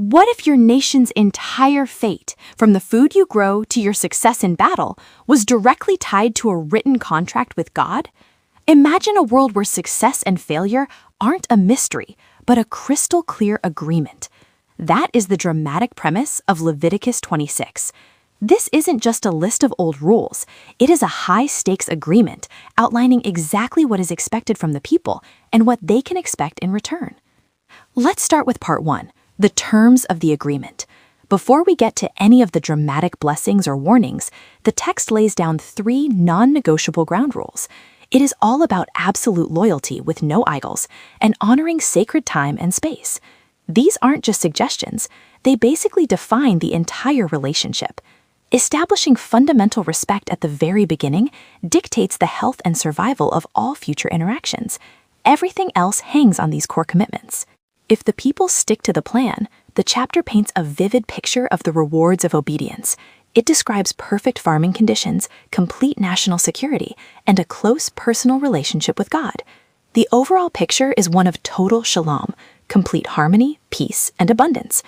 What if your nation's entire fate, from the food you grow to your success in battle, was directly tied to a written contract with God? Imagine a world where success and failure aren't a mystery, but a crystal clear agreement. That is the dramatic premise of Leviticus 26. This isn't just a list of old rules. It is a high-stakes agreement outlining exactly what is expected from the people and what they can expect in return. Let's start with part 1, the terms of the agreement. Before we get to any of the dramatic blessings or warnings, the text lays down 3 non-negotiable ground rules. It is all about absolute loyalty with no idols and honoring sacred time and space. These aren't just suggestions. They basically define the entire relationship. Establishing fundamental respect at the very beginning dictates the health and survival of all future interactions. Everything else hangs on these core commitments. If the people stick to the plan, the chapter paints a vivid picture of the rewards of obedience. It describes perfect farming conditions, complete national security, and a close personal relationship with God. The overall picture is one of total shalom, complete harmony, peace, and abundance.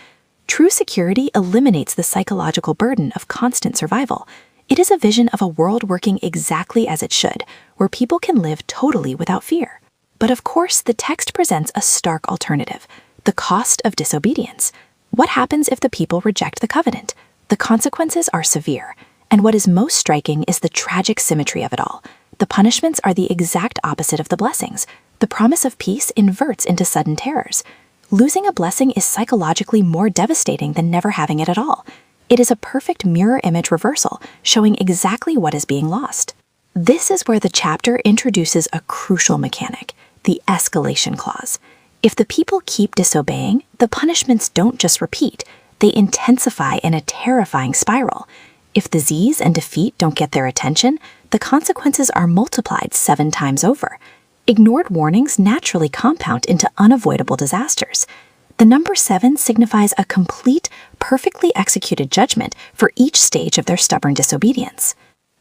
True security eliminates the psychological burden of constant survival. It is a vision of a world working exactly as it should, where people can live totally without fear. But of course, the text presents a stark alternative: the cost of disobedience. What happens if the people reject the covenant? The consequences are severe, and what is most striking is the tragic symmetry of it all. The punishments are the exact opposite of the blessings. The promise of peace inverts into sudden terrors. Losing a blessing is psychologically more devastating than never having it at all. It is a perfect mirror image reversal, showing exactly what is being lost. This is where the chapter introduces a crucial mechanic, the escalation clause. If the people keep disobeying, the punishments don't just repeat, they intensify in a terrifying spiral. If disease and defeat don't get their attention, the consequences are multiplied 7 times over. Ignored warnings naturally compound into unavoidable disasters. The number 7 signifies a complete, perfectly executed judgment for each stage of their stubborn disobedience.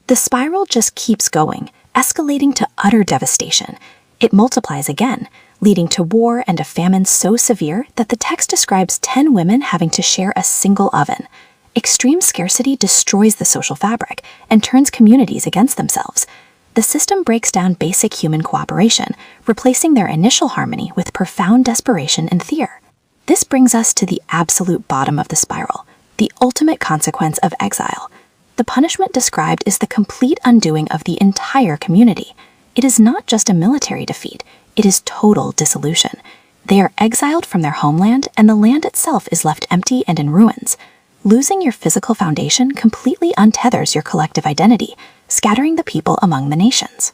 The spiral just keeps going, escalating to utter devastation. It multiplies again, leading to war and a famine so severe that the text describes 10 women having to share a single oven. Extreme scarcity destroys the social fabric and turns communities against themselves. The system breaks down basic human cooperation, replacing their initial harmony with profound desperation and fear. This brings us to the absolute bottom of the spiral, the ultimate consequence of exile. The punishment described is the complete undoing of the entire community. It is not just a military defeat, it is total dissolution. They are exiled from their homeland, and the land itself is left empty and in ruins. Losing your physical foundation completely untethers your collective identity, scattering the people among the nations.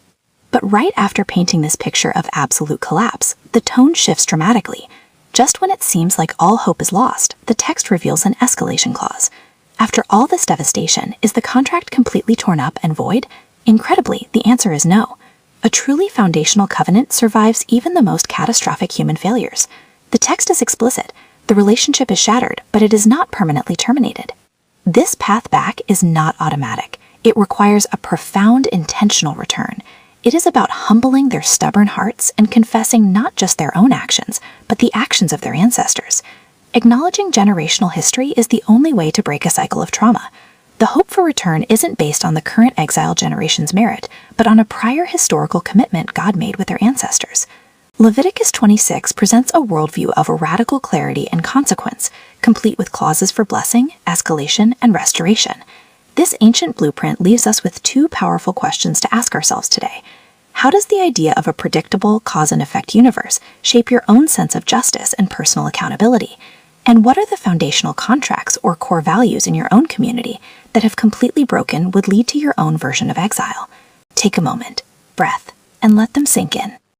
But right after painting this picture of absolute collapse, the tone shifts dramatically. Just when it seems like all hope is lost, the text reveals an escalation clause. After all this devastation, is the contract completely torn up and void? Incredibly, the answer is no. A truly foundational covenant survives even the most catastrophic human failures. The text is explicit. The relationship is shattered, but it is not permanently terminated. This path back is not automatic. It requires a profound intentional return. It is about humbling their stubborn hearts and confessing not just their own actions, but the actions of their ancestors. Acknowledging generational history is the only way to break a cycle of trauma. The hope for return isn't based on the current exile generation's merit, but on a prior historical commitment God made with their ancestors. Leviticus 26 presents a worldview of radical clarity and consequence, complete with clauses for blessing, escalation, and restoration. This ancient blueprint leaves us with 2 powerful questions to ask ourselves today. How does the idea of a predictable cause and effect universe shape your own sense of justice and personal accountability? And what are the foundational contracts or core values in your own community that, if completely broken, would lead to your own version of exile? Take a moment, breath, and let them sink in.